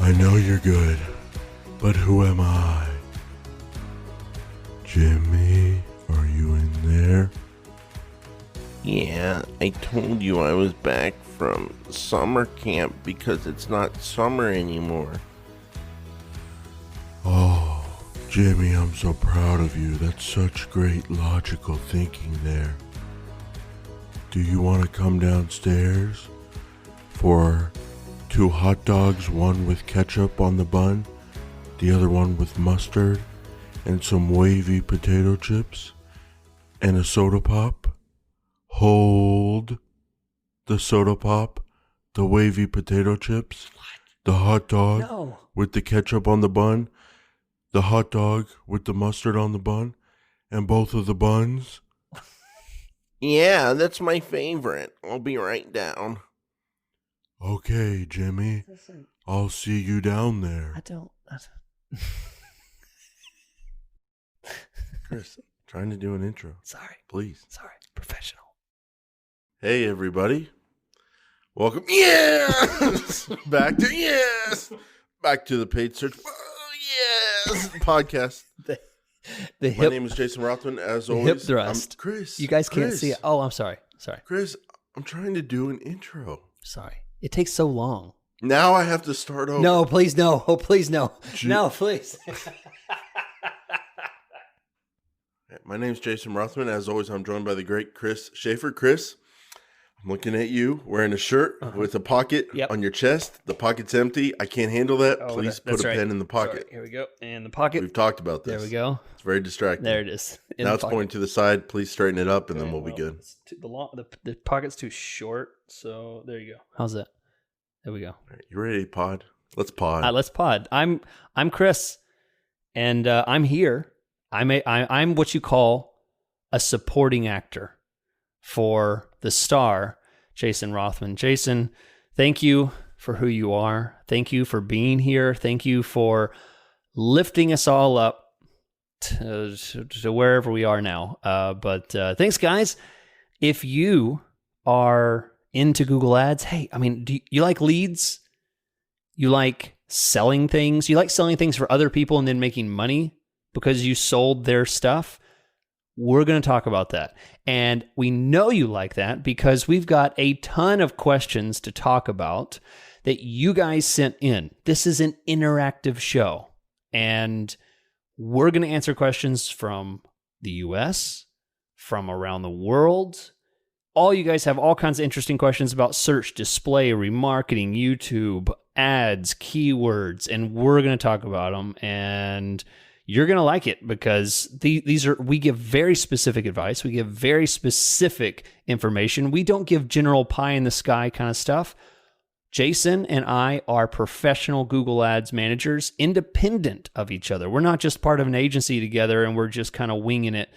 I know you're good, but who am I? Jimmy, are you in there? Yeah, I told you I was back from summer camp because it's not summer anymore. Oh, Jimmy, I'm so proud of you. That's such great logical thinking there. Do you want to come downstairs for 2 hot dogs, one with ketchup on the bun, the other one with mustard, and some wavy potato chips, and a soda pop? Hold the soda pop, the wavy potato chips, the hot dog with the ketchup on the bun, the hot dog with the mustard on the bun, and both of the buns. Yeah, that's my favorite. I'll be right down. Okay, Jimmy. I'll see you down there. I don't. Chris, trying to do an intro. Sorry. Please. Sorry. Professional. Hey, everybody. Welcome. Yes! Back to the paid search. Yes! Podcast. The My name is Jason Rothman, as always. Hip thrust. I'm Chris. You guys can't see it. Oh, I'm sorry. Chris, I'm trying to do an intro. Sorry. It takes so long. Now I have to start over. No, please, no. Oh, please, no. No, please. My name is Jason Rothman. As always, I'm joined by the great Chris Schaefer. Chris, I'm looking at you wearing a shirt with a pocket on your chest. The pocket's empty. I can't handle that. Please put a pen in the pocket. Sorry. Here we go. And the pocket. We've talked about this. There we go. It's very distracting. There it is. Now it's pointing to the side. Please straighten it up, and then we'll be good. The pocket's too short, so there you go. How's that? There we go. All right, you ready to pod? Let's pod. Let's pod. I'm Chris, and I'm here. I'm what you call a supporting actor for the star, Jason Rothman. Jason, thank you for who you are. Thank you for being here. Thank you for lifting us all up to wherever we are now. But thanks, guys. If you are into Google Ads, hey, I mean, do you like leads? You like selling things? You like selling things for other people and then making money because you sold their stuff? We're going to talk about that. And we know you like that because we've got a ton of questions to talk about that you guys sent in. This is an interactive show, and we're going to answer questions from the US, from around the world. All you guys have all kinds of interesting questions about search, display, remarketing, YouTube, ads, keywords, and we're going to talk about them. And you're going to like it because we give very specific advice. We give very specific information. We don't give general pie in the sky kind of stuff. Jason and I are professional Google Ads managers, independent of each other. We're not just part of an agency together and we're just kind of winging it.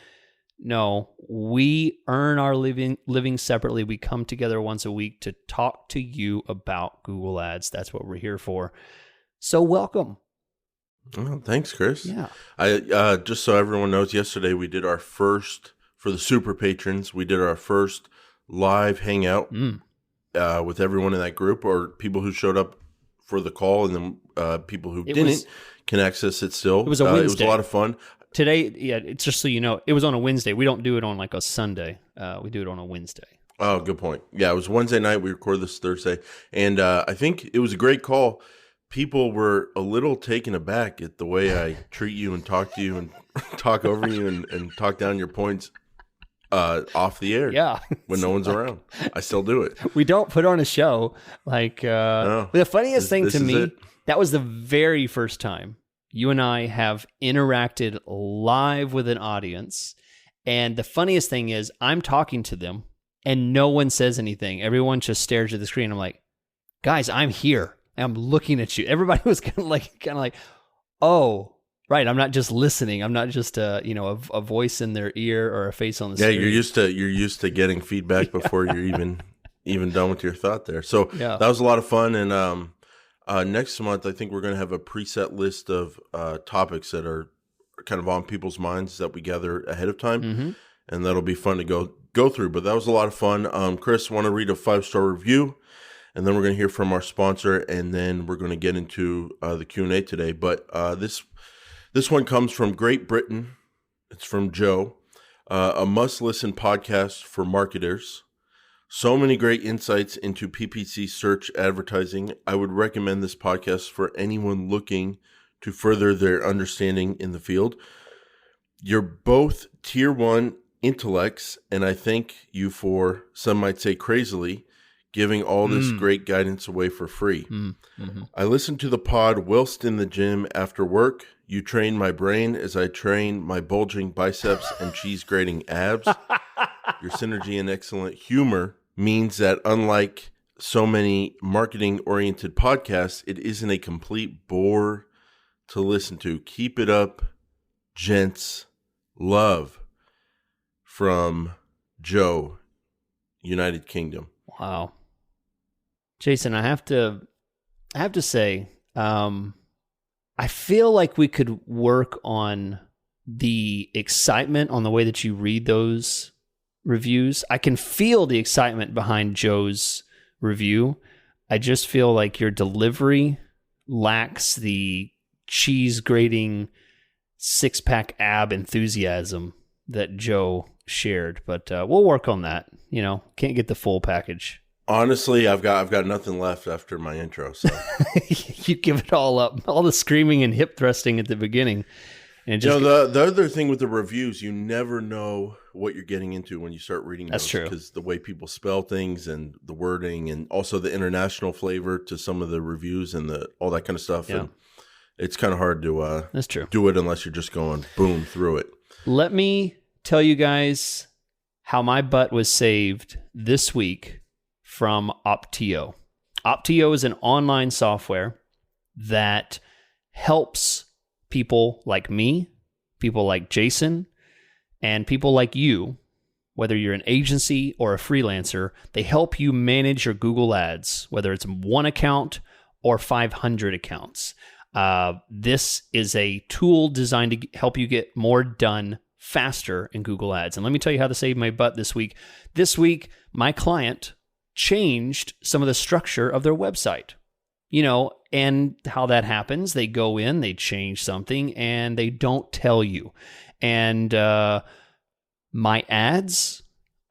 No, we earn our living separately. We come together once a week to talk to you about Google Ads. That's what we're here for. So welcome. Oh, thanks, Chris. Yeah. I just so everyone knows, yesterday we did our first, for the super patrons, we did our first live hangout with everyone in that group, or people who showed up for the call, and then people who didn't can access it still. It was a Wednesday. It was a lot of fun. Today, yeah, it's just so you know, it was on a Wednesday. We don't do it on like a Sunday. We do it on a Wednesday. Oh, good point. Yeah, it was Wednesday night. We recorded this Thursday. And I think it was a great call. People were a little taken aback at the way I treat you and talk to you and talk over you and talk down your points off the air. Yeah. When no one's around. I still do it. We don't put on a show. Like, No. The funniest thing This to is me, it. that was the very first time you and I have interacted live with an audience. And the funniest thing is I'm talking to them and no one says anything. Everyone just stares at the screen. I'm like, guys, I'm here. I'm looking at you. Everybody was kind of like, oh, right. I'm not just listening. I'm not just a voice in their ear or a face on the screen. Yeah, you're used to getting feedback before you're even done with your thought there. So that was a lot of fun. And next month, I think we're going to have a preset list of topics that are kind of on people's minds that we gather ahead of time. Mm-hmm. And that'll be fun to go through. But that was a lot of fun. Chris, want to read a 5-star review. and then we're going to hear from our sponsor, and then we're going to get into the Q&A today. But this one comes from Great Britain. It's from Joe, a must-listen podcast for marketers. So many great insights into PPC search advertising. I would recommend this podcast for anyone looking to further their understanding in the field. You're both tier 1 intellects, and I thank you for, some might say crazily, giving all this great guidance away for free. Mm-hmm. I listen to the pod whilst in the gym after work. You train my brain as I train my bulging biceps and cheese grating abs. Your synergy and excellent humor means that unlike so many marketing-oriented podcasts, it isn't a complete bore to listen to. Keep it up, gents. Love, from Joe, United Kingdom. Wow. Jason, I have to say, I feel like we could work on the excitement on the way that you read those reviews. I can feel the excitement behind Joe's review. I just feel like your delivery lacks the cheese grating 6-pack ab enthusiasm that Joe shared, but we'll work on that. You know, can't get the full package. Honestly, I've got nothing left after my intro. So you give it all up, all the screaming and hip thrusting at the beginning, and it just the other thing with the reviews, you never know what you're getting into when you start reading. That's true, because the way people spell things and the wording, and also the international flavor to some of the reviews and all that kind of stuff. Yeah. And it's kind of hard to That's true. do it unless you're just going boom through it. Let me tell you guys how my butt was saved this week from Opteo. Opteo is an online software that helps people like me, people like Jason, and people like you, whether you're an agency or a freelancer. They help you manage your Google Ads, whether it's one account or 500 accounts. This is a tool designed to help you get more done faster in Google Ads. And let me tell you how to save my butt this week. This week, my client changed some of the structure of their website. You know, and how that happens, they go in, they change something, and they don't tell you. And my ads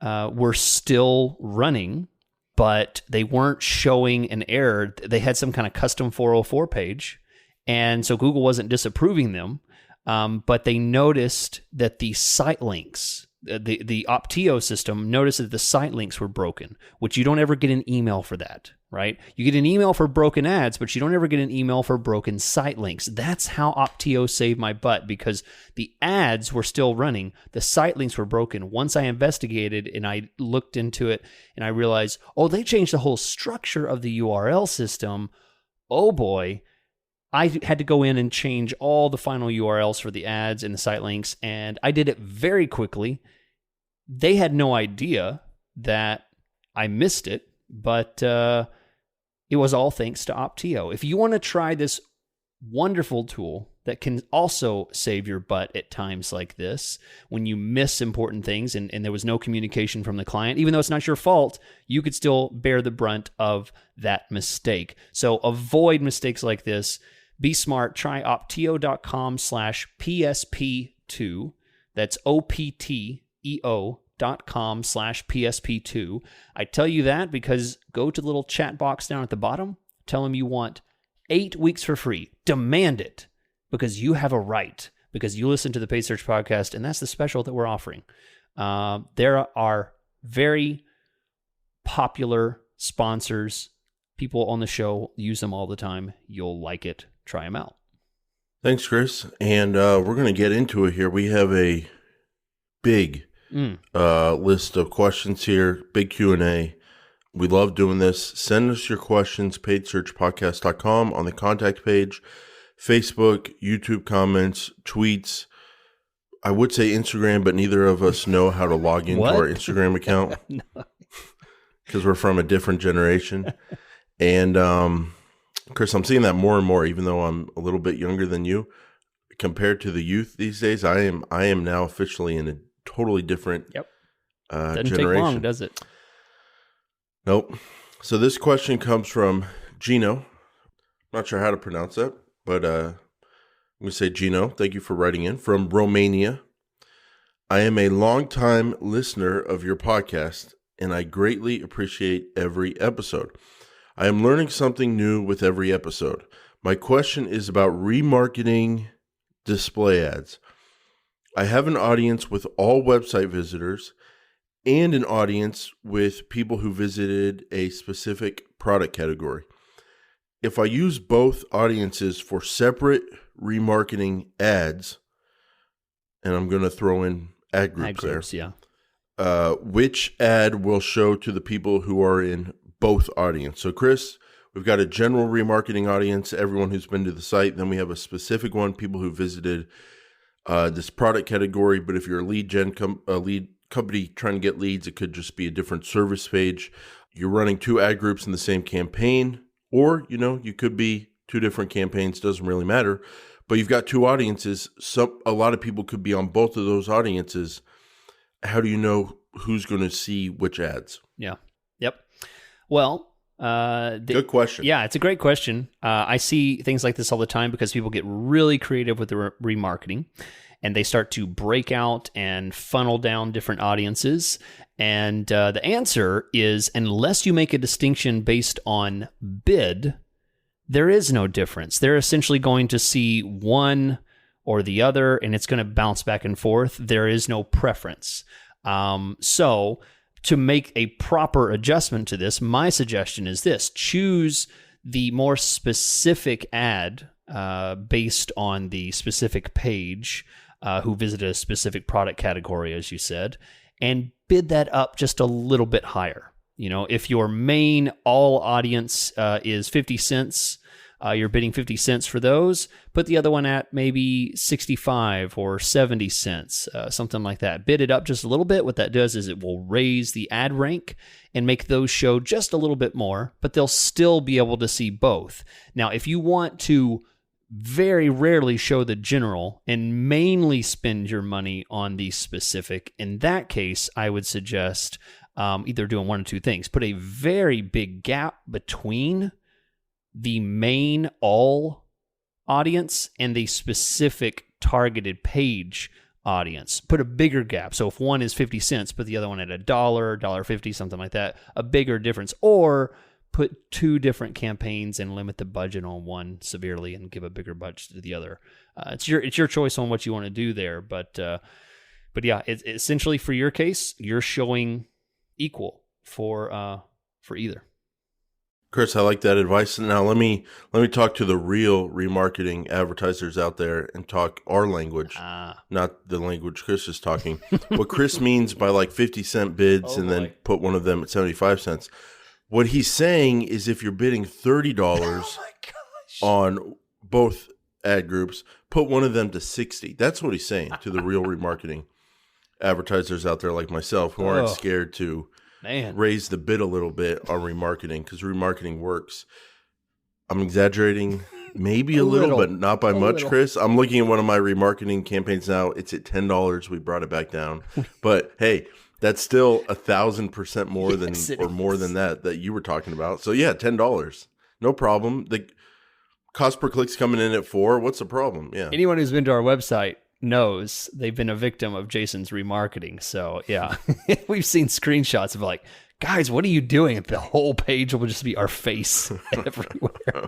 were still running, but they weren't showing an error. They had some kind of custom 404 page. And so Google wasn't disapproving them, but they noticed that the site links, the Opteo system noticed that the site links were broken, which you don't ever get an email for that, right? You get an email for broken ads, but you don't ever get an email for broken site links. That's how Opteo saved my butt, because the ads were still running. The site links were broken. Once I investigated and I looked into it and I realized, oh, they changed the whole structure of the URL system. Oh boy. I had to go in and change all the final URLs for the ads and the site links, and I did it very quickly. They had no idea that I missed it, but it was all thanks to Opteo. If you want to try this wonderful tool that can also save your butt at times like this, when you miss important things and there was no communication from the client, even though it's not your fault, you could still bear the brunt of that mistake. So avoid mistakes like this. Be smart. Try opteo.com/PSP2. That's opteo.com/PSP2. I tell you that because go to the little chat box down at the bottom. Tell them you want 8 weeks for free. Demand it, because you have a right, because you listen to the Paid Search Podcast, and that's the special that we're offering. There are very popular sponsors. People on the show use them all the time. You'll like it. Try them out. Thanks, Chris. And we're going to get into it here. We have a big list of questions here, big Q&A. We love doing this. Send us your questions, paidsearchpodcast.com, on the contact page, Facebook, YouTube comments, tweets. I would say Instagram, but neither of us know how to log into our Instagram account because we're from a different generation. And Chris, I'm seeing that more and more, even though I'm a little bit younger than you. Compared to the youth these days, I am now officially in a totally different Doesn't generation. take long, does it? Nope. So this question comes from Gino. Not sure how to pronounce that, but I'm going to say Gino. Thank you for writing in from Romania. I am a longtime listener of your podcast, and I greatly appreciate every episode. I am learning something new with every episode. My question is about remarketing display ads. I have an audience with all website visitors and an audience with people who visited a specific product category. If I use both audiences for separate remarketing ads, and I'm going to throw in ad groups yeah. Which ad will show to the people who are in both audience? So, Chris, we've got a general remarketing audience, everyone who's been to the site. Then we have a specific one, people who visited this product category. But if you're a lead gen lead company trying to get leads, it could just be a different service page. You're running two ad groups in the same campaign, or, you could be two different campaigns, doesn't really matter. But you've got two audiences. A lot of people could be on both of those audiences. How do you know who's going to see which ads? Yeah. Yep. Well, good question. Yeah, it's a great question. I see things like this all the time because people get really creative with the remarketing, and they start to break out and funnel down different audiences. And the answer is, unless you make a distinction based on bid, there is no difference. They're essentially going to see one or the other, and it's going to bounce back and forth. There is no preference. So to make a proper adjustment to this, my suggestion is this: choose the more specific ad based on the specific page who visited a specific product category, as you said, and bid that up just a little bit higher. If your main all audience is 50 cents, you're bidding 50 cents for those, put the other one at maybe 65 or 70 cents, something like that. Bid it up just a little bit. What that does is it will raise the ad rank and make those show just a little bit more, but they'll still be able to see both. Now, if you want to very rarely show the general and mainly spend your money on the specific, in that case, I would suggest either doing one or two things. Put a very big gap between the main all audience and the specific targeted page audience. Put a bigger gap. So if one is 50 cents, put the other one at $1, $1.50, something like that. A bigger difference. Or put two different campaigns and limit the budget on one severely and give a bigger budget to the other. It's your choice on what you want to do there. But yeah, it's essentially for your case, you're showing equal for either. Chris, I like that advice. Now let me talk to the real remarketing advertisers out there and talk our language, not the language Chris is talking. What Chris means by like 50-cent bids then put one of them at 75 cents. What he's saying is if you're bidding $30 on both ad groups, put one of them to 60. That's what he's saying to the real remarketing advertisers out there like myself who aren't scared to raise the bid a little bit on remarketing, because remarketing works. I'm exaggerating maybe a little, but not by much, Chris. I'm looking at one of my remarketing campaigns now. It's at $10. We brought it back down. But hey, that's still 1,000% more than that you were talking about. So yeah, $10. No problem. The cost per click's coming in at $4. What's the problem? Yeah. Anyone who's been to our website knows they've been a victim of Jason's remarketing. So yeah, we've seen screenshots of like, guys, what are you doing? The whole page will just be our face everywhere.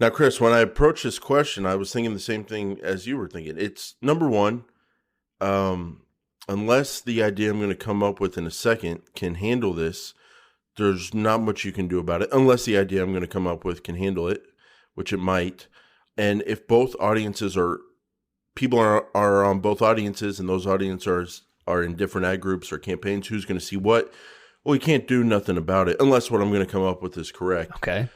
Now, Chris, when I approached this question, I was thinking the same thing as you were thinking. It's number one, unless the idea I'm going to come up with in a second can handle this, there's not much you can do about it, unless the idea I'm going to come up with can handle it, which it might. And if both audiences people are on both audiences and those audiences are in different ad groups or campaigns, who's going to see what? Well, you can't do nothing about it unless what I'm going to come up with is correct. Okay.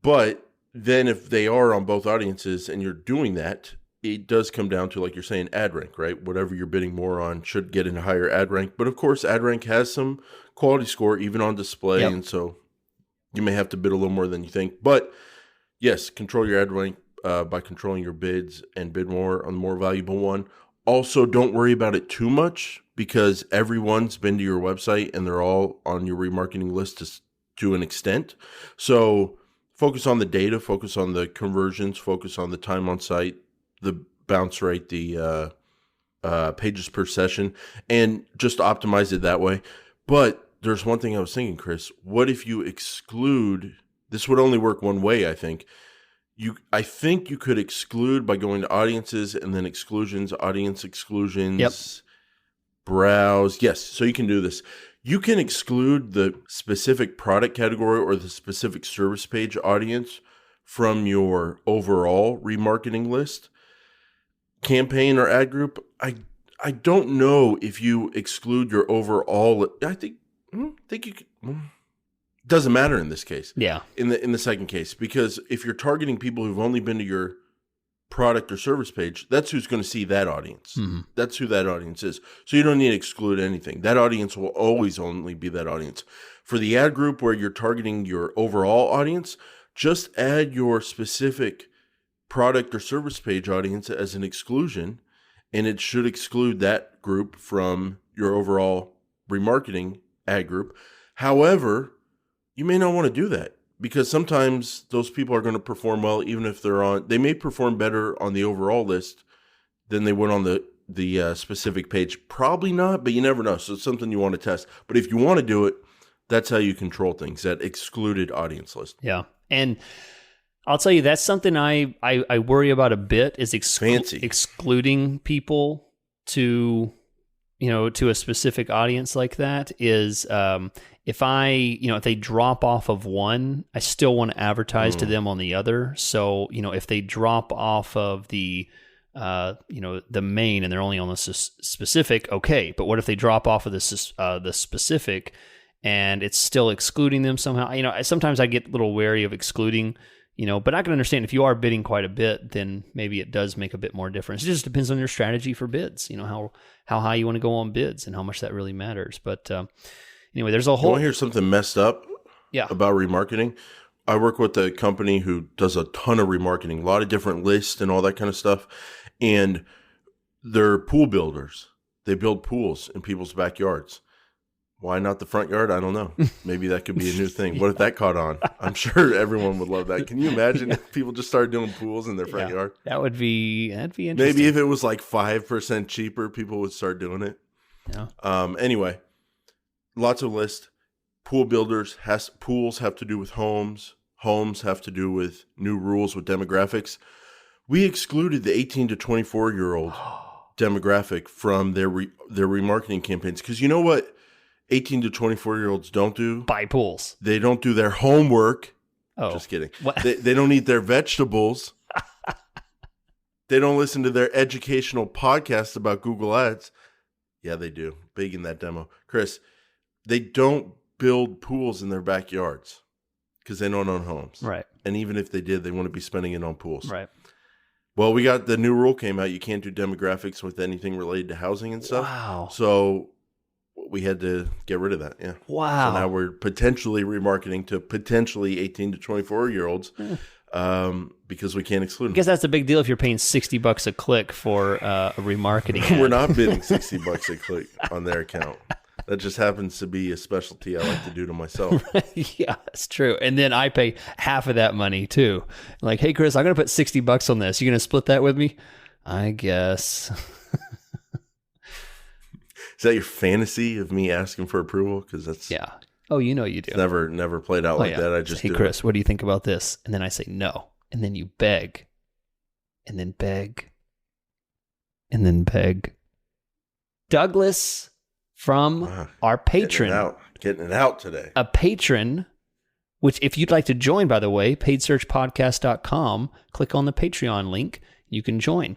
But then if they are on both audiences and you're doing that, it does come down to, like you're saying, ad rank, right? Whatever you're bidding more on should get in a higher ad rank. But of course, ad rank has some quality score even on display. Yep. And so you may have to bid a little more than you think. But yes, control your ad rank by controlling your bids and bid more on the more valuable one. Also, don't worry about it too much because everyone's been to your website and they're all on your remarketing list to an extent. So focus on the data, focus on the conversions, focus on the time on site, the bounce rate, the pages per session, and just optimize it that way. But there's one thing I was thinking, Chris. What if you exclude? This would only work one way, I think. I think you could exclude by going to audiences and then exclusions, audience exclusions, browse. Yes, so you can do this. You can exclude the specific product category or the specific service page audience from your overall remarketing list, campaign or ad group. I don't know if you exclude your overall. I think you could. Doesn't matter in this case. Yeah. In the second case, because if you're targeting people who've only been to your product or service page, that's who's going to see that audience. Mm-hmm. That's who that audience is. So you don't need to exclude anything. That audience will always only be that audience. For the ad group where you're targeting your overall audience, just add your specific product or service page audience as an exclusion, and it should exclude that group from your overall remarketing ad group. However, you may not want to do that because sometimes those people are going to perform well, even if they may perform better on the overall list than they would on the specific page. Probably not, but you never know. So it's something you want to test. But if you want to do it, that's how you control things, that excluded audience list. Yeah. And I'll tell you, that's something I worry about a bit is excluding people to a specific audience like that is, if they drop off of one, I still want to advertise to them on the other. So, if they drop off of the main and they're only on the specific, okay. But what if they drop off of the specific and it's still excluding them somehow? Sometimes I get a little wary of excluding, but I can understand if you are bidding quite a bit, then maybe it does make a bit more difference. It just depends on your strategy for bids, how high you want to go on bids and how much that really matters. But, anyway, there's a whole. You want to hear something messed up? Yeah. About remarketing? I work with a company who does a ton of remarketing, a lot of different lists and all that kind of stuff. And they're pool builders. They build pools in people's backyards. Why not the front yard? I don't know. Maybe that could be a new thing. What if that caught on? I'm sure everyone would love that. Can you imagine if people just started doing pools in their front yard? That'd be interesting. Maybe if it was like 5% cheaper, people would start doing it. Yeah. Anyway. Lots of lists. Pool builders pools have to do with homes. Homes have to do with new rules with demographics. We excluded the 18 to 24-year-old demographic from their remarketing campaigns because you know what 18 to 24-year-olds don't do? Buy pools. They don't do their homework. Oh, just kidding. What? They don't eat their vegetables. They don't listen to their educational podcasts about Google Ads. Yeah, they do. Big in that demo, Chris. They don't build pools in their backyards because they don't own homes. Right. And even if they did, they wouldn't be spending it on pools. Right. Well, we got the new rule came out. You can't do demographics with anything related to housing and stuff. Wow. So we had to get rid of that. Yeah. Wow. So now we're potentially remarketing to potentially 18 to 24-year-olds because we can't exclude them. I guess that's a big deal if you're paying $60 a click for a remarketing ad. We're not bidding $60 a click on their account. That just happens to be a specialty I like to do to myself. Yeah, that's true. And then I pay half of that money too. Like, hey, Chris, I'm going to put $60 on this. You going to split that with me? I guess. Is that your fantasy of me asking for approval? Because that's Oh, you do. It's never played out like that. I just hey, Chris, what do you think about this? And then I say no. And then you beg. And then beg. And then beg. Douglas from our patron. Getting it out today. A patron, which if you'd like to join, by the way, paidsearchpodcast.com, click on the Patreon link. You can join.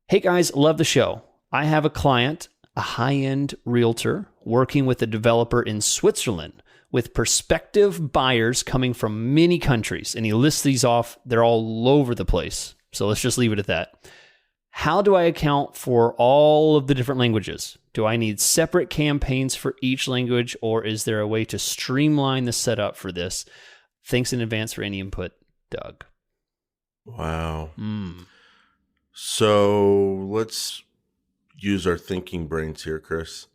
Hey guys, love the show. I have a client, a high-end realtor, working with a developer in Switzerland with prospective buyers coming from many countries. And he lists these off. They're all over the place. So let's just leave it at that. How do I account for all of the different languages? Do I need separate campaigns for each language, or is there a way to streamline the setup for this? Thanks in advance for any input, Doug. Wow. So let's use our thinking brains here, Chris.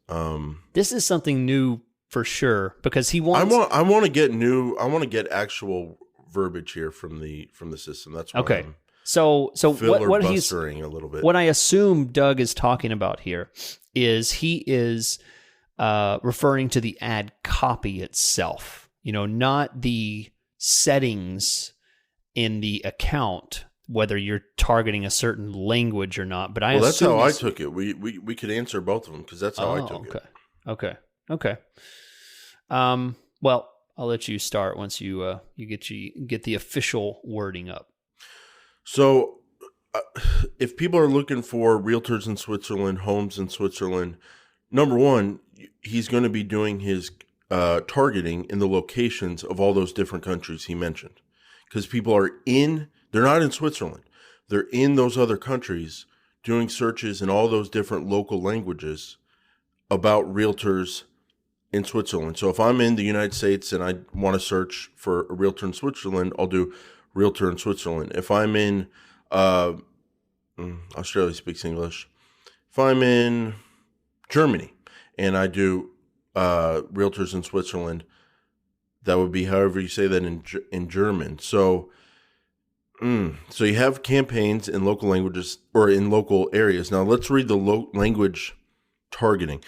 This is something new for sure because he wants. I want to get new. I want to get actual verbiage here from the system. That's why okay. I'm So what he's filibustering a little bit. What I assume Doug is talking about here is he is referring to the ad copy itself. Not the settings in the account, whether you're targeting a certain language or not. But that's how I took it. We could answer both of them because that's how I took it. Okay. Well, I'll let you start once you get the official wording up. So, if people are looking for realtors in Switzerland, homes in Switzerland, number one, he's going to be doing his targeting in the locations of all those different countries he mentioned, because people they're not in Switzerland. They're in those other countries doing searches in all those different local languages about realtors in Switzerland. So if I'm in the United States and I want to search for a realtor in Switzerland, I'll do realtor in Switzerland. If I'm in Australia speaks English. If I'm in Germany and I do realtors in Switzerland, that would be however you say that in German. So you have campaigns in local languages or in local areas. Now let's read the language targeting.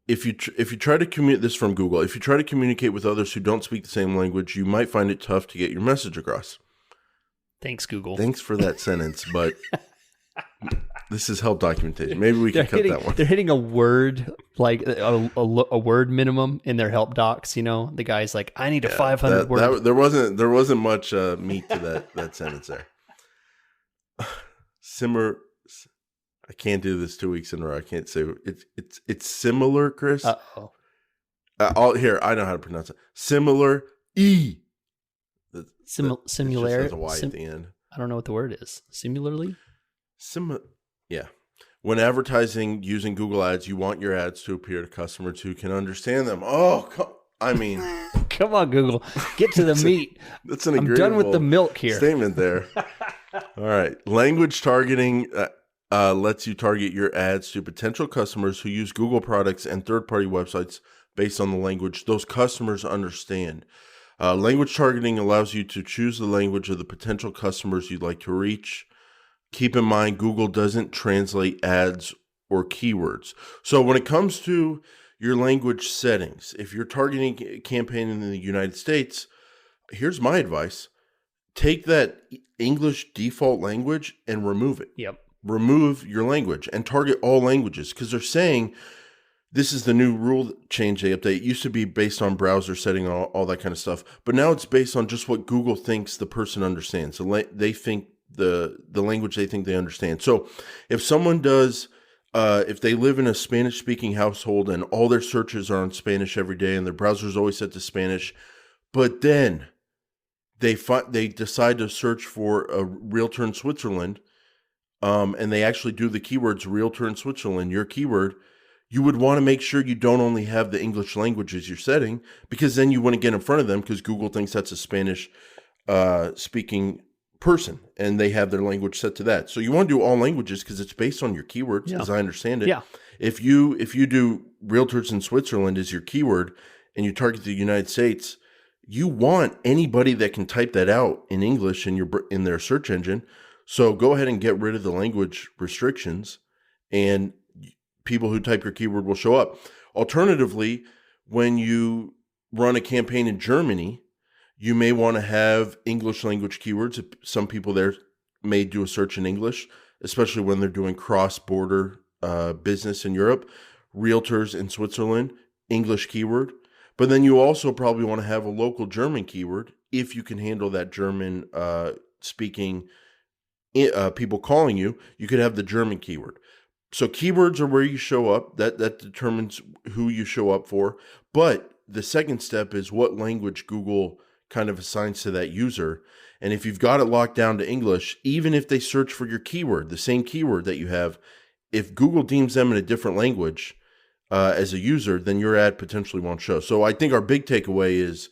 If you try to communicate this from Google, if you try to communicate with others who don't speak the same language, you might find it tough to get your message across. Thanks, Google. Thanks for that sentence, but this is help documentation. Maybe we can cut that one. They're hitting a word, like a word minimum in their help docs. The guy's like, I need a 500 word. There wasn't much meat to that sentence there. I can't do this 2 weeks in a row. I can't say it's similar, Chris. Here, I know how to pronounce it. Similar Similar. It just has a Y at the end. I don't know what the word is. Similarly? Yeah. When advertising using Google Ads, you want your ads to appear to customers who can understand them. Come on, Google. Get to the meat. That's an I'm done with the milk here. Statement there. All right. Language targeting lets you target your ads to potential customers who use Google products and third-party websites based on the language those customers understand. Language targeting allows you to choose the language of the potential customers you'd like to reach. Keep in mind, Google doesn't translate ads or keywords. So when it comes to your language settings, if you're targeting a campaign in the United States, here's my advice. Take that English default language and remove it. Yep. Remove your language and target all languages, because they're saying this is the new rule change they update. It used to be based on browser setting, all that kind of stuff. But now it's based on just what Google thinks the person understands. So they think the language they think they understand. So if someone does, if they live in a Spanish-speaking household and all their searches are on Spanish every day and their browser is always set to Spanish, but then they decide to search for a realtor in Switzerland, and they actually do the keywords realtor in Switzerland, your keyword, you would want to make sure you don't only have the English language as your setting, because then you wouldn't get in front of them because Google thinks that's a Spanish speaking person and they have their language set to that. So you want to do all languages because it's based on your keywords, as I understand it. Yeah. If you do realtors in Switzerland as your keyword and you target the United States, you want anybody that can type that out in English in their search engine. So go ahead and get rid of the language restrictions, and people who type your keyword will show up. Alternatively, when you run a campaign in Germany, you may want to have English language keywords. Some people there may do a search in English, especially when they're doing cross-border business in Europe. Realtors in Switzerland, English keyword. But then you also probably want to have a local German keyword if you can handle that German speaking people calling you. You could have the German keyword. So keywords are where you show up. That determines who you show up for. But the second step is what language Google kind of assigns to that user. And if you've got it locked down to English, even if they search for your keyword, the same keyword that you have, if Google deems them in a different language as a user, then your ad potentially won't show. So I think our big takeaway is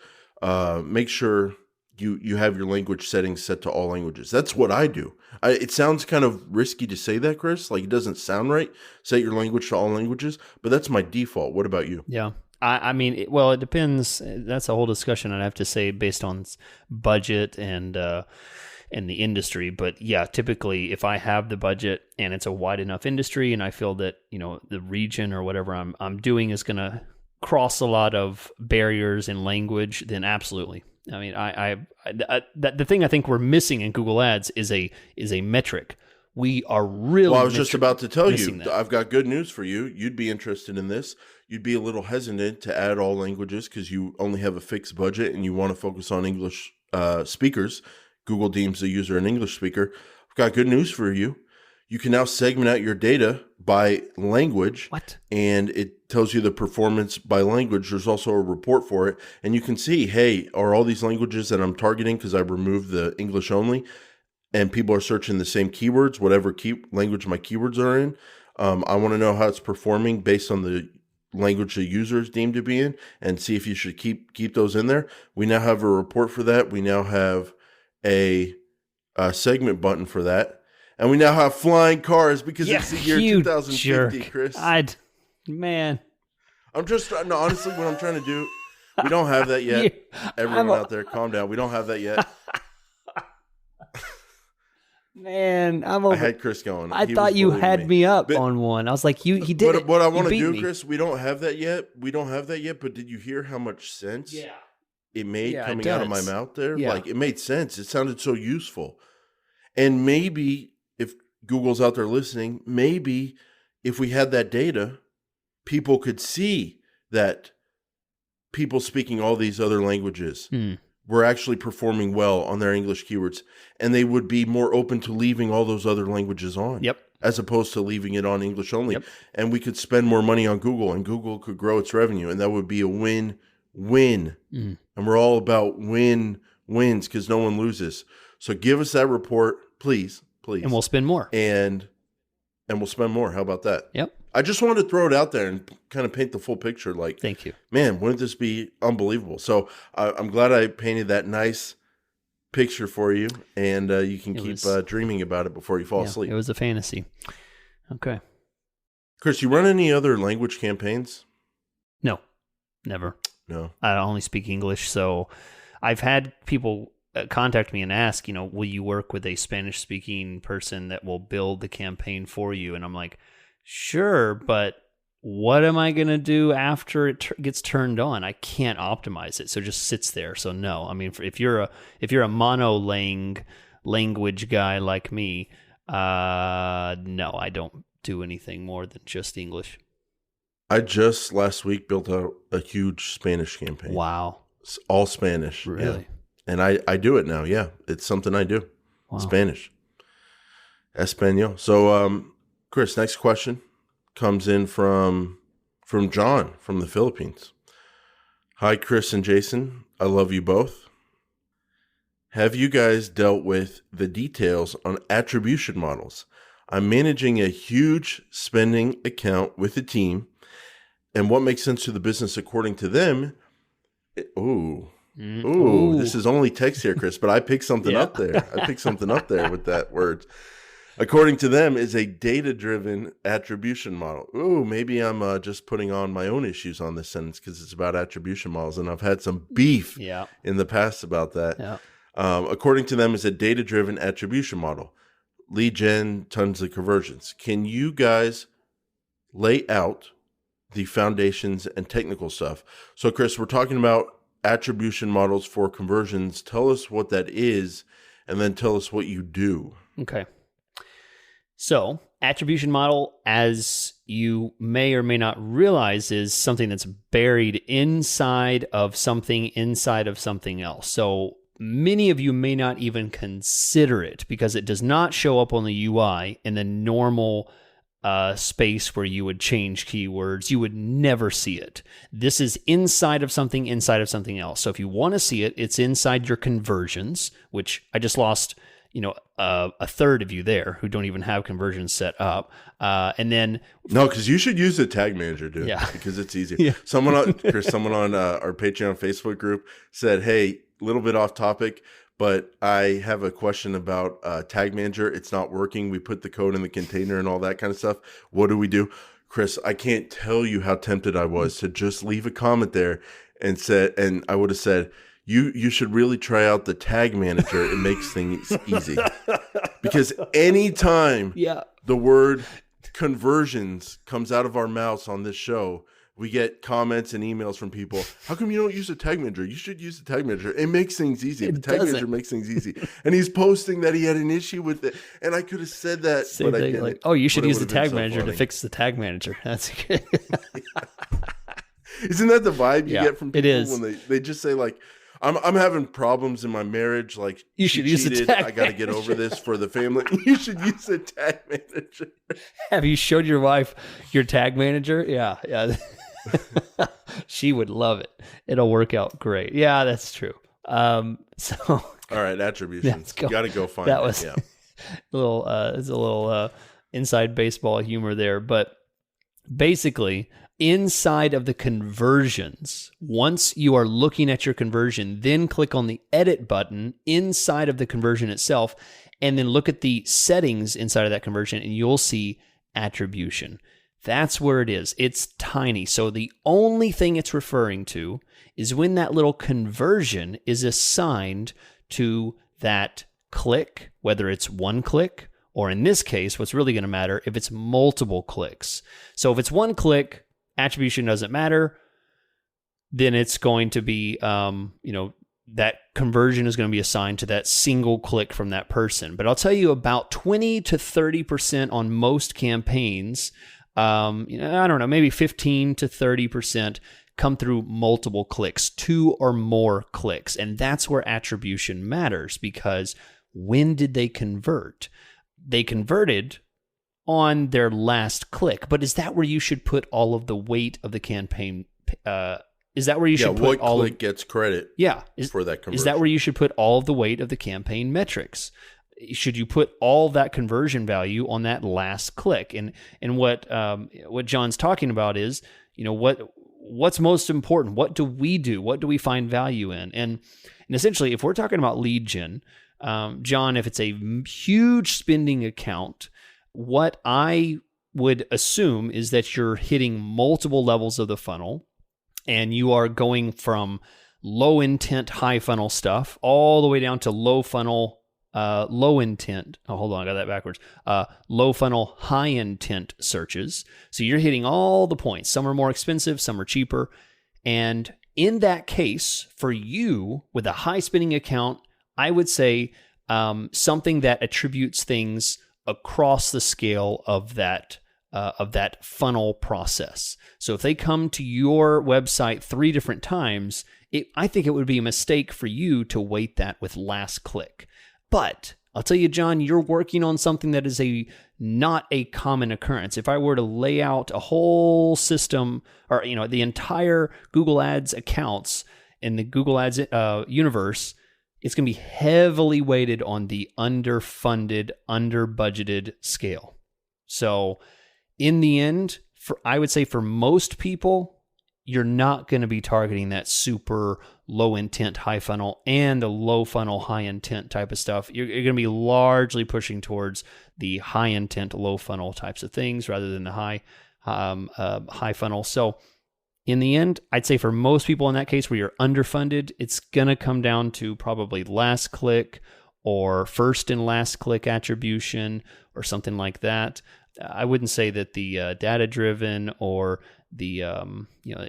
make sure you have your language settings set to all languages. That's what I do. It sounds kind of risky to say that, Chris. Like, it doesn't sound right. Set your language to all languages, but that's my default. What about you? Yeah. I mean, it depends. That's a whole discussion, I'd have to say, based on budget and the industry. But yeah, typically if I have the budget and it's a wide enough industry and I feel that, the region or whatever I'm doing is going to cross a lot of barriers in language, then absolutely. I mean, the thing I think we're missing in Google Ads is a metric. We are really. Well, I was just about to tell you, that. I've got good news for you. You'd be interested in this. You'd be a little hesitant to add all languages because you only have a fixed budget and you want to focus on English speakers. Google deems the user an English speaker. I've got good news for you. You can now segment out your data by language. What? And it tells you the performance by language. There's also a report for it. And you can see, hey, are all these languages that I'm targeting because I removed the English only, and people are searching the same keywords, whatever language my keywords are in. I want to know how it's performing based on the language the user is deemed to be in, and see if you should keep those in there. We now have a report for that. We now have a segment button for that. And we now have flying cars because it's the year 2050, jerk. Chris. Man. I'm just, no, honestly, what I'm trying to do, we don't have that yet. Everyone out there, calm down. We don't have that yet. Man, I had Chris going. I thought you had me up on one. I was like, he did it. What I want to do, Chris, we don't have that yet. But did you hear how much sense it made coming out of my mouth there? Yeah. Like, it made sense. It sounded so useful. And maybe if Google's out there listening, maybe if we had that data, people could see that people speaking all these other languages were actually performing well on their English keywords, and they would be more open to leaving all those other languages on. Yep. As opposed to leaving it on English only. Yep. And we could spend more money on Google, and Google could grow its revenue, and that would be a win-win. And we're all about wins because no one loses. So give us that report, please. And we'll spend more. And we'll spend more. How about that? Yep. I just wanted to throw it out there and kind of paint the full picture. Like, thank you. Man, wouldn't this be unbelievable? So I'm glad I painted that nice picture for you, and you can keep dreaming about it before you fall asleep. It was a fantasy. Okay. Chris, you run any other language campaigns? No, never. No. I only speak English, so I've had people contact me and ask, will you work with a Spanish-speaking person that will build the campaign for you? And I'm like, sure, but what am I going to do after it gets turned on? I can't optimize it, so it just sits there. So no, I mean, if you're a language guy like me, no, I don't do anything more than just English. I just last week built out a huge Spanish campaign. Wow. It's all Spanish. Really? Yeah. And I do it now. Yeah. It's something I do. Wow. Spanish. Espanol. So, Chris, next question comes in from John from the Philippines. Hi, Chris and Jason. I love you both. Have you guys dealt with the details on attribution models? I'm managing a huge spending account with a team, and what makes sense to the business according to them. This is only text here, Chris, but I picked something up there. I picked something up there with that word. According to them, is a data-driven attribution model. Maybe I'm just putting on my own issues on this sentence because it's about attribution models, and I've had some beef in the past about that. Yeah. According to them, is a data-driven attribution model. Lead gen, tons of conversions. Can you guys lay out the foundations and technical stuff? So, Chris, we're talking about attribution models for conversions. Tell us what that is, and then tell us what you do. Okay. So, attribution model, as you may or may not realize, is something that's buried inside of something else. So, many of you may not even consider it because it does not show up on the UI in the normal space where you would change keywords. You would never see it. This is inside of something else. So if you want to see it, it's inside your conversions, which I just lost, a third of you there who don't even have conversions set up. And then no, because you should use the tag manager, dude. Yeah, because it's easier. Someone on our Patreon Facebook group said, "Hey, little bit off topic, but I have a question about Tag Manager. It's not working. We put the code in the container and all that kind of stuff. What do we do? Chris, I can't tell you how tempted I was to just leave a comment there and I would have said, you should really try out the Tag Manager. It makes things easy. Because anytime the word conversions comes out of our mouths on this show, we get comments and emails from people. How come you don't use a Tag Manager? You should use the Tag Manager. It makes things easy. The Tag Manager makes things easy. And he's posting that he had an issue with it. And I could have said that. Same but thing, I didn't. like, oh, you should use the Tag So Manager funny. to fix the Tag Manager. That's good. Isn't that the vibe you get from people it is. when they just say like, I'm having problems in my marriage. Like, You she should use the cheated. Tag I got to get over this for the family. You should use the Tag Manager. Have you showed your wife your Tag Manager? Yeah. She would love it. It'll work out great. Yeah, that's true. So All right, attributions. Let's go. You got to go find that it. was Yeah. it's a little inside baseball humor there, but basically inside of the conversions, once you are looking at your conversion, then click on the edit button inside of the conversion itself, and then look at the settings inside of that conversion, and you'll see attribution. That's where it is. It's tiny. So the only thing it's referring to is when that little conversion is assigned to that click, whether it's one click, or in this case, what's really going to matter, if it's multiple clicks. So if it's one click, attribution doesn't matter, then it's going to be, that conversion is going to be assigned to that single click from that person. But I'll tell you, about 20 to 30% on most campaigns, I don't know, maybe 15 to 30% come through multiple clicks, 2 or more clicks. And that's where attribution matters, because when did they convert? They converted on their last click, but is that where you should put all of the weight of the campaign? Is that where you should put what all click gets credit? For that conversion. Is that where you should put all of the weight of the campaign metrics? Should you put all that conversion value on that last click? And what John's talking about is, what's most important? What do we do? What do we find value in? And essentially, if we're talking about lead gen, John, if it's a huge spending account, what I would assume is that you're hitting multiple levels of the funnel, and you are going from low intent, high funnel stuff all the way down to low funnel, low intent. Oh, hold on, I got that backwards. Low funnel, high intent searches. So you're hitting all the points. Some are more expensive, some are cheaper. And in that case, for you with a high spending account, I would say something that attributes things across the scale of that funnel process. So if they come to your website 3 different times, I think it would be a mistake for you to weight that with last click. But I'll tell you, John, you're working on something that is not a common occurrence. If I were to lay out a whole system, or the entire Google Ads accounts in the Google Ads universe, it's going to be heavily weighted on the underfunded, under-budgeted scale. So in the end, I would say for most people, you're not going to be targeting that super low intent, high funnel and a low funnel, high intent type of stuff. You're going to be largely pushing towards the high intent, low funnel types of things rather than the high funnel. So in the end, I'd say for most people in that case where you're underfunded, it's going to come down to probably last click or first and last click attribution or something like that. I wouldn't say that the data-driven or the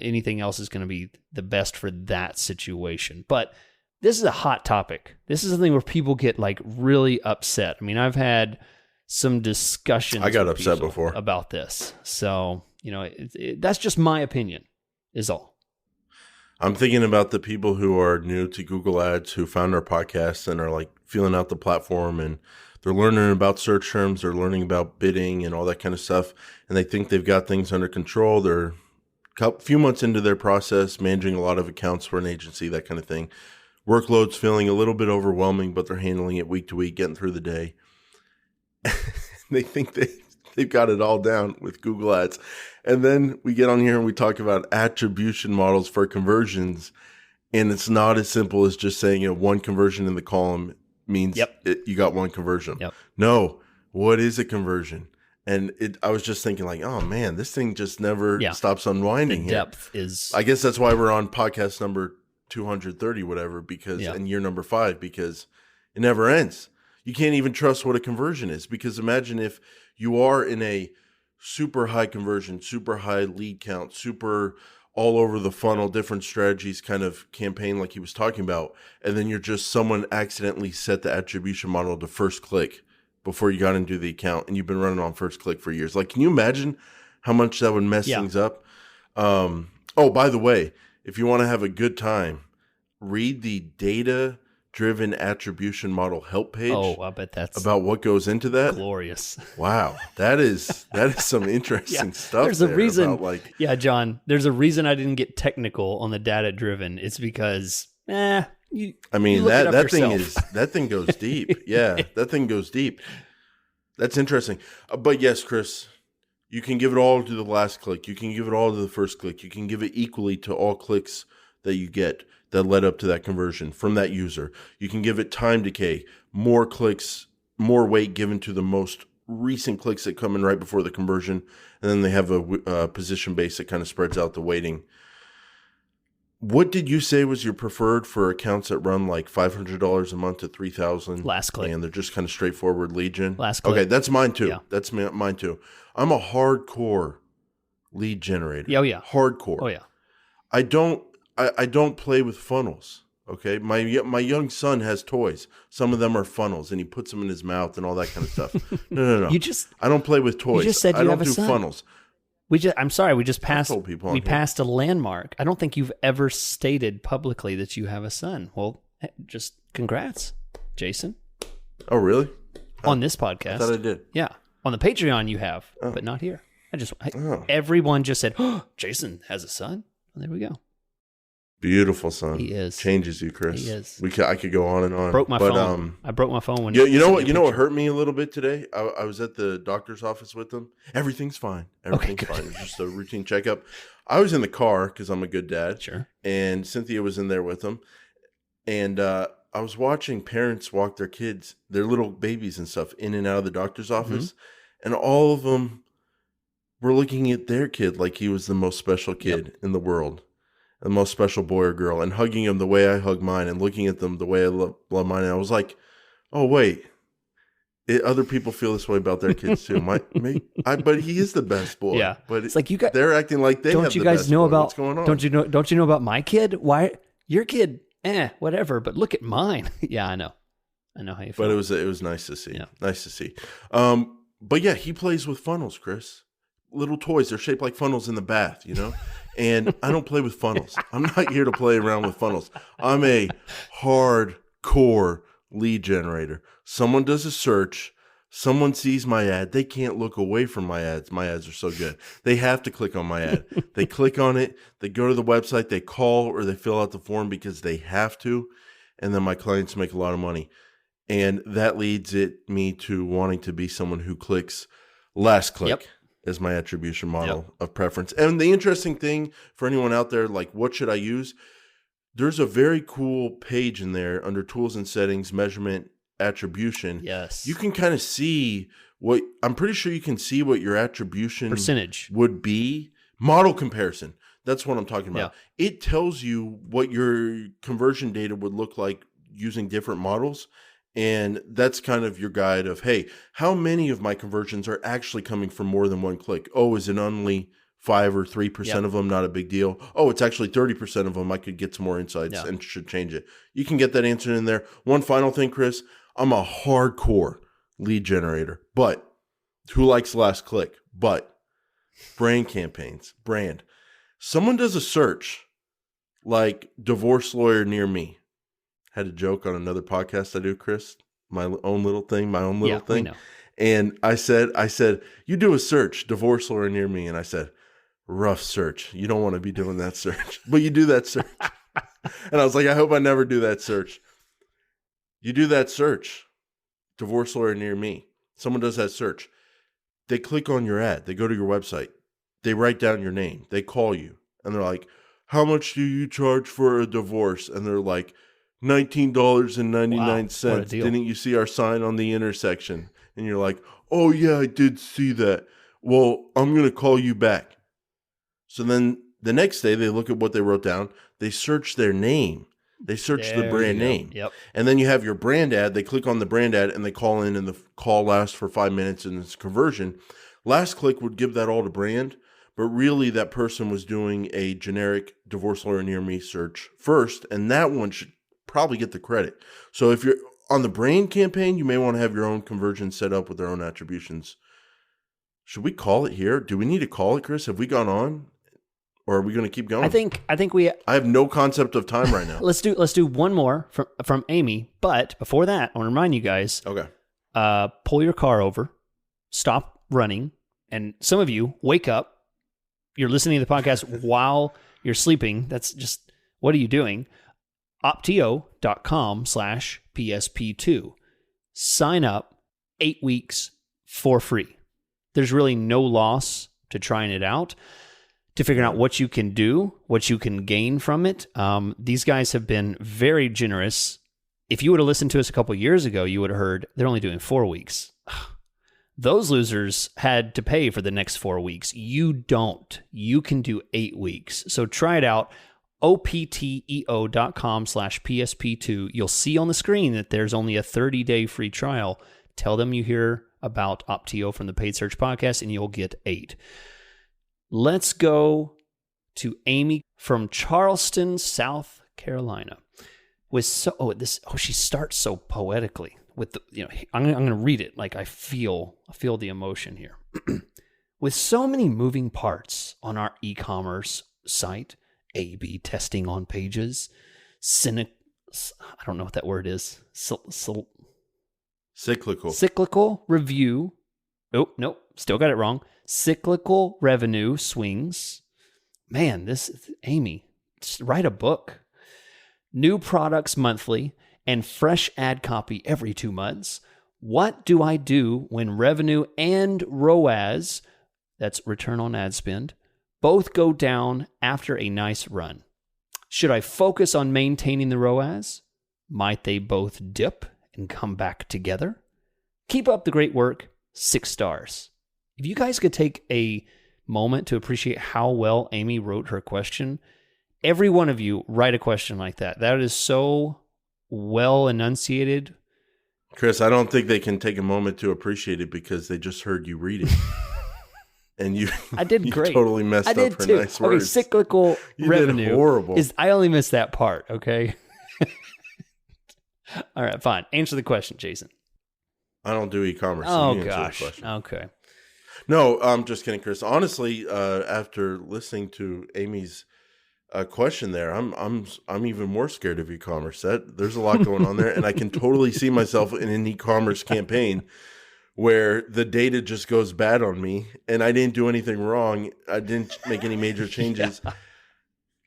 anything else is going to be the best for that situation. But this is a hot topic. This is something where people get like really upset. I mean, I've had some discussions. I got upset before about this. So that's just my opinion. Is all. I'm thinking about the people who are new to Google Ads who found our podcast and are like feeling out the platform, and they're learning about search terms, they're learning about bidding and all that kind of stuff, and they think they've got things under control. They're a few months into their process, managing a lot of accounts for an agency, that kind of thing. Workload's feeling a little bit overwhelming, but they're handling it week to week, getting through the day. They think they've got it all down with Google Ads. And then we get on here and we talk about attribution models for conversions. And it's not as simple as just saying, one conversion in the column means you got one conversion. Yep. No, what is a conversion? And I was just thinking like, oh man, this thing just never stops unwinding. The depth is. I guess that's why we're on podcast number 230, whatever, because and year number 5, because it never ends. You can't even trust what a conversion is, because imagine if you are in a super high conversion, super high lead count, super all over the funnel, different strategies kind of campaign like he was talking about, and then you're just someone accidentally set the attribution model to first click before you got into the account, and you've been running on first click for years. Like, can you imagine how much that would mess things up? Oh, by the way, if you want to have a good time, read the data-driven attribution model help page. Oh, I bet that's about what goes into that. Glorious. Wow, that is some interesting stuff. There's a reason, about John. There's a reason I didn't get technical on the data-driven. It's because, that thing goes deep. Yeah, that thing goes deep. That's interesting. But yes, Chris, you can give it all to the last click. You can give it all to the first click. You can give it equally to all clicks that you get that led up to that conversion from that user. You can give it time decay, more clicks, more weight given to the most recent clicks that come in right before the conversion. And then they have a position base that kind of spreads out the weighting. What did you say was your preferred for accounts that run like $500 a month to $3,000? Last click. And they're just kind of straightforward lead gen? Last click. Okay, that's mine too. Yeah. That's mine too. I'm a hardcore lead generator. Oh, yeah. Hardcore. Oh, yeah. I don't play with funnels. Okay, my young son has toys. Some of them are funnels, and he puts them in his mouth and all that kind of stuff. No. I don't play with toys. You just said I don't have a do son. Funnels. I'm sorry. We just passed. We passed a landmark. I don't think you've ever stated publicly that you have a son. Well, just congrats, Jason. Oh, really? On this podcast, I thought I did. Yeah, on the Patreon you have, but not here. Everyone just said, "Oh, Jason has a son." Well, there we go. Beautiful son. He is. Changes you, Chris. He is. I could go on and on. Broke my phone. I broke my phone when you know what hurt me a little bit today? I was at the doctor's office with them. Everything's fine. Everything's fine. It's just a routine checkup. I was in the car because I'm a good dad. Sure. And Cynthia was in there with them. And I was watching parents walk their kids, their little babies and stuff, in and out of the doctor's office. And all of them were looking at their kid like he was the most special kid in the world. The most special boy or girl, and hugging him the way I hug mine, and looking at them the way I love mine. And I was like, "Oh wait, other people feel this way about their kids too." But he is the best boy. Yeah, but it's like you guys. They're acting like they. Don't you guys know about what's going on? Don't you know about my kid? Why your kid? Whatever. But look at mine. Yeah, I know how you feel. But it was nice to see. Yeah. Nice to see. But yeah, he plays with funnels, Chris. Little toys. They're shaped like funnels in the bath, And I don't play with funnels. I'm not here to play around with funnels. I'm a hardcore lead generator. Someone does a search. Someone sees my ad. They can't look away from my ads. My ads are so good. They have to click on my ad. They click on it. They go to the website. They call or they fill out the form because they have to. And then my clients make a lot of money. And that leads me to wanting to be someone who clicks last click. As my attribution model of preference. And the interesting thing for anyone out there, like, what should I use? There's a very cool page in there under tools and settings, measurement, attribution. Yes. You can kind of see I'm pretty sure you can see what your attribution percentage would be. Model comparison. That's what I'm talking about. Yeah. It tells you what your conversion data would look like using different models. And that's kind of your guide of, hey, how many of my conversions are actually coming from more than one click? Oh, is it only 5 or 3% of them? Not a big deal. Oh, it's actually 30% of them. I could get some more insights and should change it. You can get that answer in there. One final thing, Chris, I'm a hardcore lead generator, but who likes last click? But brand campaigns, someone does a search like divorce lawyer near me. Had a joke on another podcast I do, Chris. My own little thing. We know. And I said, you do a search, divorce lawyer near me. And I said, rough search. You don't want to be doing that search, but you do that search. And I was like, I hope I never do that search. You do that search, divorce lawyer near me. Someone does that search. They click on your ad. They go to your website. They write down your name. They call you. And they're like, how much do you charge for a divorce? And they're like, $19.99. Wow, what a deal. Didn't you see our sign on the intersection? And you're like, oh yeah, I did see that. Well, I'm going to call you back. So then the next day they look at what they wrote down. They search their name. They search the brand name. Yep. And then you have your brand ad. They click on the brand ad and they call in, and the call lasts for 5 minutes and it's conversion. Last click would give that all to brand, but really that person was doing a generic divorce lawyer near me search first, and that one should probably get the credit. So if you're on the brand campaign, you may want to have your own conversion set up with their own attributions. Should we call it here? Do we need to call it, Chris? Have we gone on? Or are we going to keep going? I think we. I have no concept of time right now. Let's do one more from Amy. But before that, I want to remind you guys. Okay. Pull your car over, stop running, and some of you wake up. You're listening to the podcast while you're sleeping. That's just, what are you doing? Opteo.com/PSP2. Sign up 8 weeks for free. There's really no loss to trying it out, to figuring out what you can do, what you can gain from it. These guys have been very generous. If you would have listened to us a couple years ago, you would have heard they're only doing 4 weeks. Those losers had to pay for the next 4 weeks. You don't. You can do 8 weeks. So try it out. opteo.com/PSP2. You'll see on the screen that there's only a 30-day free trial. Tell them you hear about Opteo from the Paid Search Podcast, and you'll get 8. Let's go to Amy from Charleston, South Carolina. She starts so poetically with the, I'm going to read it like I feel the emotion here. With so many moving parts on our e-commerce site, A/B testing on pages, I don't know what that word is. Cyclical review. Oh, nope, still got it wrong. Cyclical revenue swings. Man, Amy, just write a book. New products monthly and fresh ad copy every 2 months. What do I do when revenue and ROAS, that's return on ad spend, both go down after a nice run? Should I focus on maintaining the ROAS? Might they both dip and come back together? Keep up the great work. 6 stars. If you guys could take a moment to appreciate how well Amy wrote her question, every one of you write a question like that. That is so well enunciated. Chris, I don't think they can take a moment to appreciate it because they just heard you read it. And I did great. You totally messed up her too. nice words. Okay, cyclical revenue did horrible. I only missed that part, okay? All right, fine. Answer the question, Jason. I don't do e-commerce. Oh, so you answer gosh. the question. Okay. No, I'm just kidding, Chris. Honestly, after listening to Amy's question there, I'm even more scared of e-commerce. There's a lot going on there, and I can totally see myself in an e-commerce campaign where the data just goes bad on me, and I didn't do anything wrong. I didn't make any major changes. Yeah.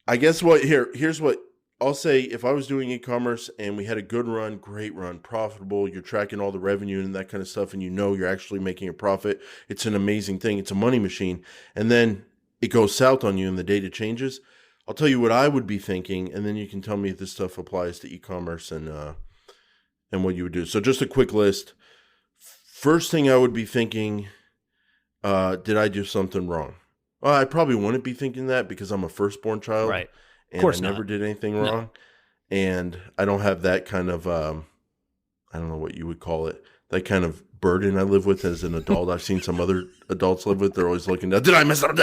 I guess here's what I'll say. If I was doing e-commerce and we had a good run, great run, profitable, you're tracking all the revenue and that kind of stuff, and you're actually making a profit, it's an amazing thing. It's a money machine. And then it goes south on you and the data changes. I'll tell you what I would be thinking, and then you can tell me if this stuff applies to e-commerce and what you would do. So just a quick list. First thing I would be thinking, did I do something wrong? Well, I probably wouldn't be thinking that because I'm a firstborn child. Right. And I never did anything wrong. No. And I don't have that kind of, I don't know what you would call it, that kind of burden I live with as an adult. I've seen some other adults live with. They're always looking down. Did I mess up?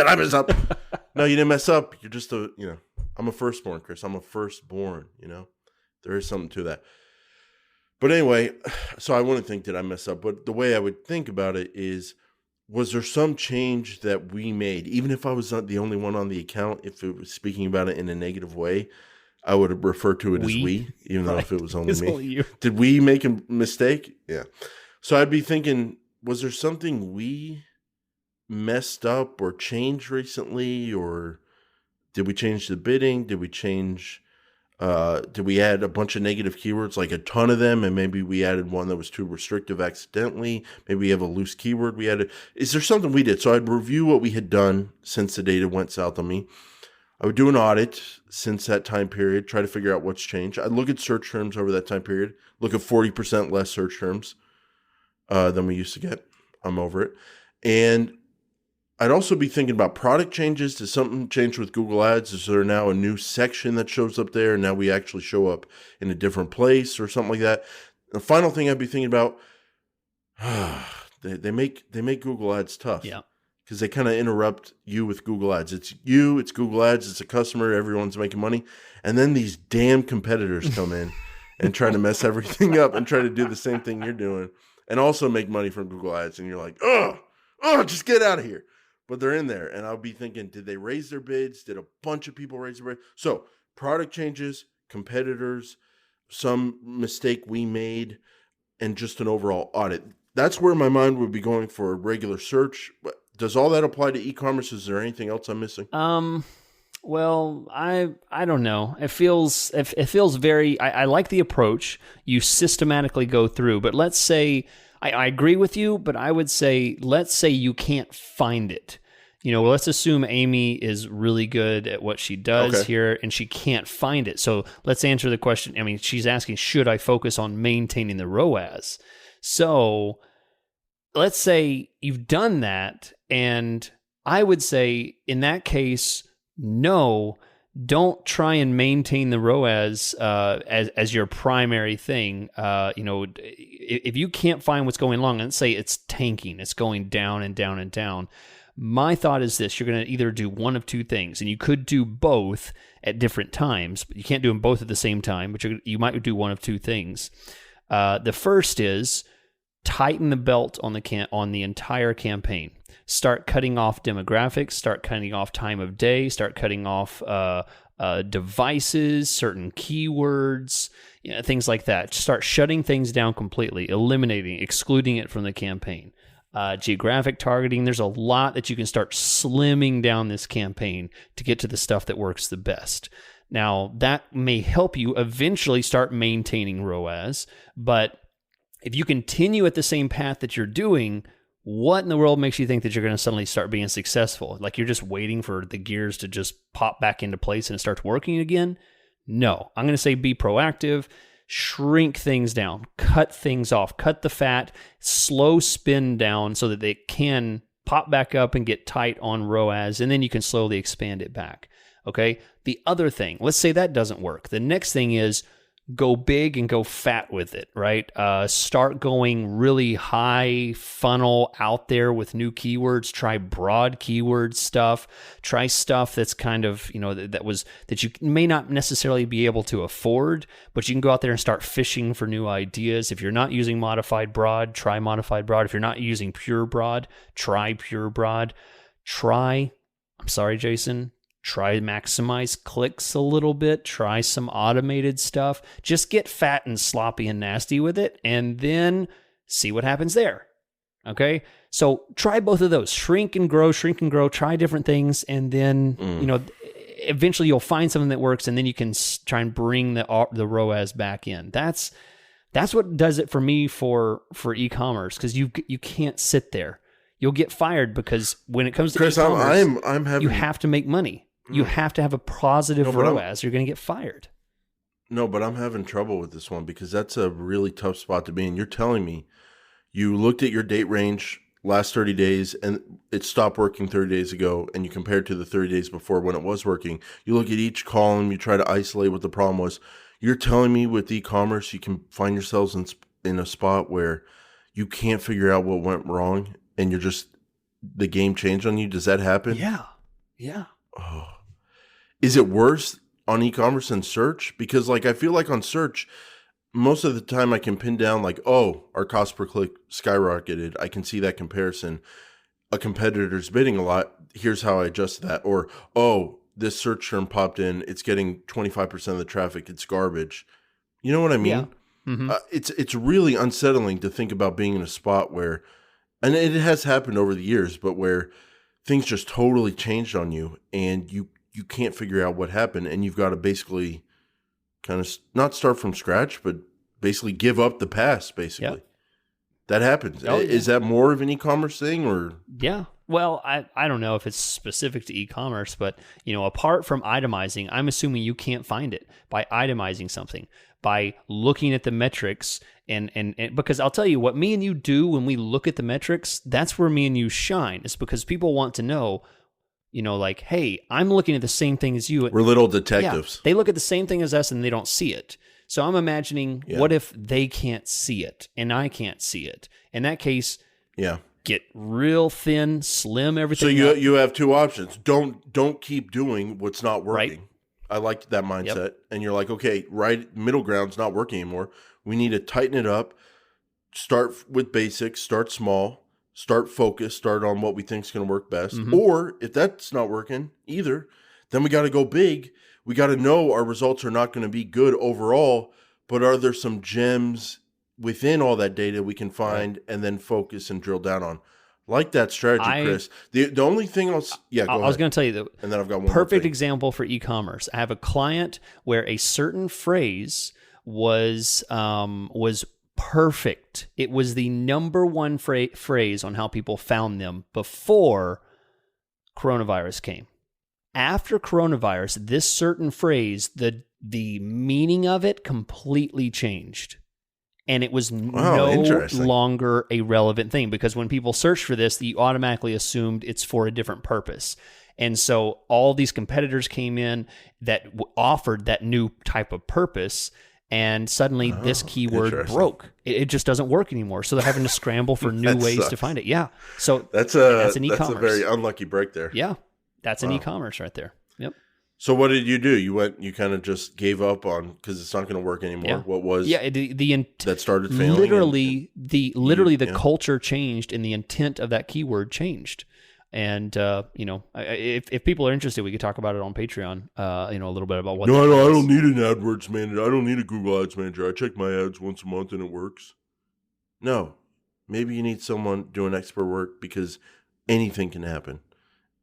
No, you didn't mess up. You're just I'm a firstborn, Chris. I'm a firstborn, There is something to that. But anyway, so I wouldn't think, did I mess up? But the way I would think about it is, was there some change that we made? Even if I was not the only one on the account, if it was speaking about it in a negative way, I would refer to it as we, even though if it was only me. Only you. Did we make a mistake? Yeah. So I'd be thinking, was there something we messed up or changed recently? Or did we change the bidding? Did we add a bunch of negative keywords, like a ton of them, and maybe we added one that was too restrictive accidentally? Maybe we have a loose keyword we added. Is there something we did? So I'd review what we had done since the data went south on me. I would do an audit since that time period, try to figure out what's changed. I'd look at search terms over that time period, look at 40% less search terms than we used to get. I'm over it. And I'd also be thinking about product changes. Does something change with Google Ads? Is there now a new section that shows up there and now we actually show up in a different place or something like that? The final thing I'd be thinking about, they make Google Ads tough. Yeah. Because they kind of interrupt you with Google Ads. It's you, it's Google Ads, it's a customer, everyone's making money. And then these damn competitors come in and try to mess everything up and try to do the same thing you're doing and also make money from Google Ads. And you're like, oh, just get out of here. But they're in there. And I'll be thinking, did they raise their bids? Did a bunch of people raise their bids? So product changes, competitors, some mistake we made, and just an overall audit. That's where my mind would be going for a regular search. But does all that apply to e-commerce? Is there anything else I'm missing? Well, I don't know. It feels very. I like the approach. You systematically go through, but let's say I agree with you. But I would say, let's say you can't find it. Let's assume Amy is really good at what she does here, and she can't find it. So let's answer the question. I mean, she's asking, should I focus on maintaining the ROAS? So let's say you've done that, and I would say in that case, no, don't try and maintain the ROAS as your primary thing. If you can't find what's going wrong, let's say it's tanking, it's going down and down and down. My thought is this: you're going to either do one of two things, and you could do both at different times, but you can't do them both at the same time. But you might do one of two things. The first is tighten the belt on the entire campaign. Start cutting off demographics, start cutting off time of day, start cutting off devices, certain keywords, things like that. Start shutting things down completely, eliminating, excluding it from the campaign. Geographic targeting, there's a lot that you can start slimming down this campaign to get to the stuff that works the best. Now, that may help you eventually start maintaining ROAS, but if you continue at the same path that you're doing, what in the world makes you think that you're going to suddenly start being successful? Like you're just waiting for the gears to just pop back into place and it starts working again? No. I'm going to say be proactive, shrink things down, cut things off, cut the fat, slow spin down so that they can pop back up and get tight on ROAS, and then you can slowly expand it back. Okay? The other thing, let's say that doesn't work. The next thing is go big and go fat with it, right? Start going really high funnel out there with new keywords. Try broad keyword stuff. Try stuff that's kind of, that you may not necessarily be able to afford, but you can go out there and start fishing for new ideas. If you're not using modified broad, try modified broad. If you're not using pure broad, try pure broad. Try maximize clicks a little bit, try some automated stuff, just get fat and sloppy and nasty with it, and then see what happens there. Okay? So try both of those, shrink and grow, try different things, and then, eventually you'll find something that works, and then you can try and bring the ROAS back in. That's what does it for me for e-commerce, because you can't sit there. You'll get fired because when it comes to Chris, e-commerce, you have to make money. You have to have a positive ROAS. You're going to get fired. No, but I'm having trouble with this one because that's a really tough spot to be in. You're telling me you looked at your date range last 30 days and it stopped working 30 days ago, and you compared to the 30 days before when it was working. You look at each column, you try to isolate what the problem was. You're telling me with e-commerce you can find yourselves in a spot where you can't figure out what went wrong and the game changed on you? Does that happen? Yeah. Oh. Is it worse on e-commerce than search? Because I feel like on search, most of the time I can pin down our cost per click skyrocketed. I can see that comparison. A competitor's bidding a lot. Here's how I adjust that. Or, this search term popped in. It's getting 25% of the traffic. It's garbage. You know what I mean? Yeah. Mm-hmm. It's really unsettling to think about being in a spot where, and it has happened over the years, but where things just totally changed on you and you can't figure out what happened, and you've got to basically kind of not start from scratch, but basically give up the past, basically. Yep. That happens. Oh, yeah. Is that more of an e-commerce thing or? Yeah. Well, I don't know if it's specific to e-commerce, but apart from itemizing, I'm assuming you can't find it by itemizing something, by looking at the metrics, and because I'll tell you what me and you do when we look at the metrics, that's where me and you shine. It's because people want to know, like, hey, I'm looking at the same thing as you. We're little detectives. Yeah, they look at the same thing as us and they don't see it. So I'm imagining, what if they can't see it and I can't see it? In that case, get real thin, slim everything. So you have two options. Don't keep doing what's not working. Right. I like that mindset. And you're like, okay, right, middle ground's not working anymore. We need to tighten it up. Start with basics. Start small. Start focused. Start on what we think is going to work best. Mm-hmm. Or if that's not working either, then we got to go big. We got to know our results are not going to be good overall, but are there some gems within all that data we can find and then focus and drill down on? Like that strategy, Chris. The only thing else, go ahead. I was going to tell you that. And then I've got one perfect example for e-commerce. I have a client where a certain phrase was perfect. It was the number one phrase on how people found them before coronavirus came. After coronavirus, this certain phrase, the meaning of it completely changed. And it was no longer a relevant thing, because when people search for this, you automatically assumed it's for a different purpose. And so all these competitors came in that offered that new type of purpose, and suddenly this keyword broke. It just doesn't work anymore. So they're having to scramble for new ways to find it. Yeah. So that's an e-commerce. That's a very unlucky break there. Yeah. That's an e-commerce right there. Yep. So what did you do? You kind of just gave up on, because it's not going to work anymore. Yeah. What was that started failing? Literally, the culture changed and the intent of that keyword changed. And if people are interested, we could talk about it on Patreon. A little bit about what. No, I don't need an AdWords manager. I don't need a Google Ads manager. I check my ads once a month and it works. No, maybe you need someone doing expert work, because anything can happen.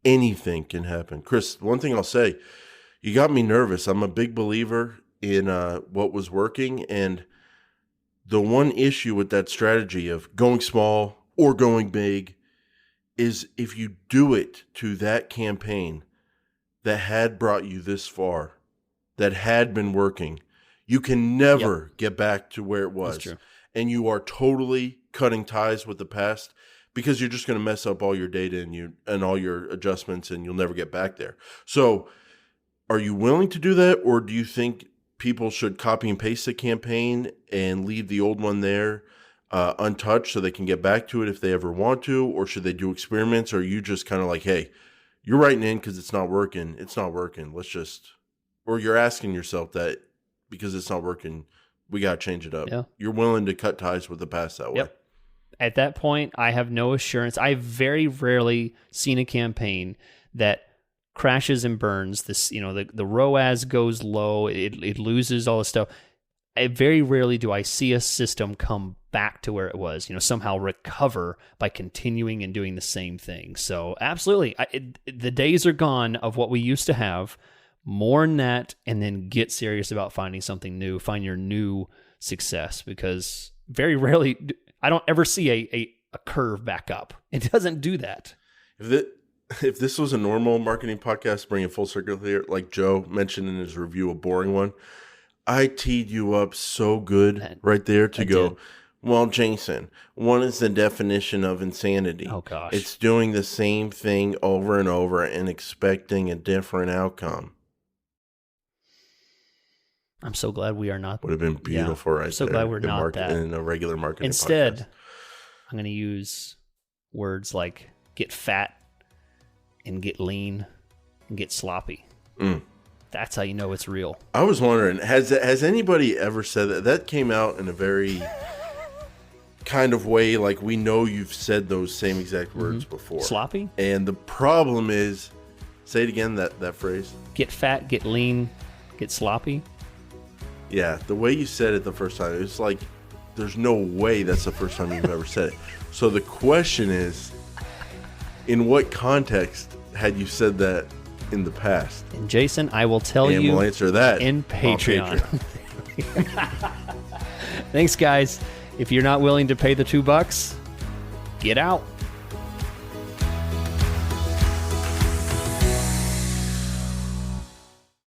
Anything can happen. Chris, one thing I'll say, you got me nervous. I'm a big believer in what was working. And the one issue with that strategy of going small or going big is if you do it to that campaign that had brought you this far, that had been working, you can never get back to where it was. That's true. And you are totally cutting ties with the past, because you're just going to mess up all your data and all your adjustments, and you'll never get back there. So are you willing to do that, or do you think people should copy and paste the campaign and leave the old one there untouched so they can get back to it if they ever want to? Or should they do experiments? Or are you just kind of like, hey, you're writing in because it's not working. It's not working. Or you're asking yourself that because it's not working, we got to change it up. Yeah. You're willing to cut ties with the past that way. Yep. At that point, I have no assurance. I've very rarely seen a campaign that crashes and burns. This, the ROAS goes low. It loses all this stuff. Very rarely do I see a system come back to where it was. Somehow recover by continuing and doing the same thing. So absolutely, the days are gone of what we used to have. More than that, and then get serious about finding something new. Find your new success, because very rarely. I don't ever see a curve back up. It doesn't do that. If this was a normal marketing podcast, bringing full circle here, like Joe mentioned in his review, a boring one, I teed you up so good right there to go, well, Jason, what is the definition of insanity? Oh, gosh. It's doing the same thing over and over and expecting a different outcome. I'm so glad we are not. Would have been beautiful, right? I'm so glad we're not that. In a regular marketing Instead, podcast. I'm going to use words like get fat and get lean and get sloppy. That's how you know it's real. I was wondering, has anybody ever said that? That came out in a very kind of way, like we know you've said those same exact words before. Sloppy? And the problem is, say it again, that phrase. Get fat, get lean, get sloppy. Yeah, the way you said it the first time, it's like there's no way that's the first time you've ever said it. So the question is, in what context had you said that in the past? And Jason, I will tell you. We'll answer that in Patreon. Thanks, guys. If you're not willing to pay the $2, get out.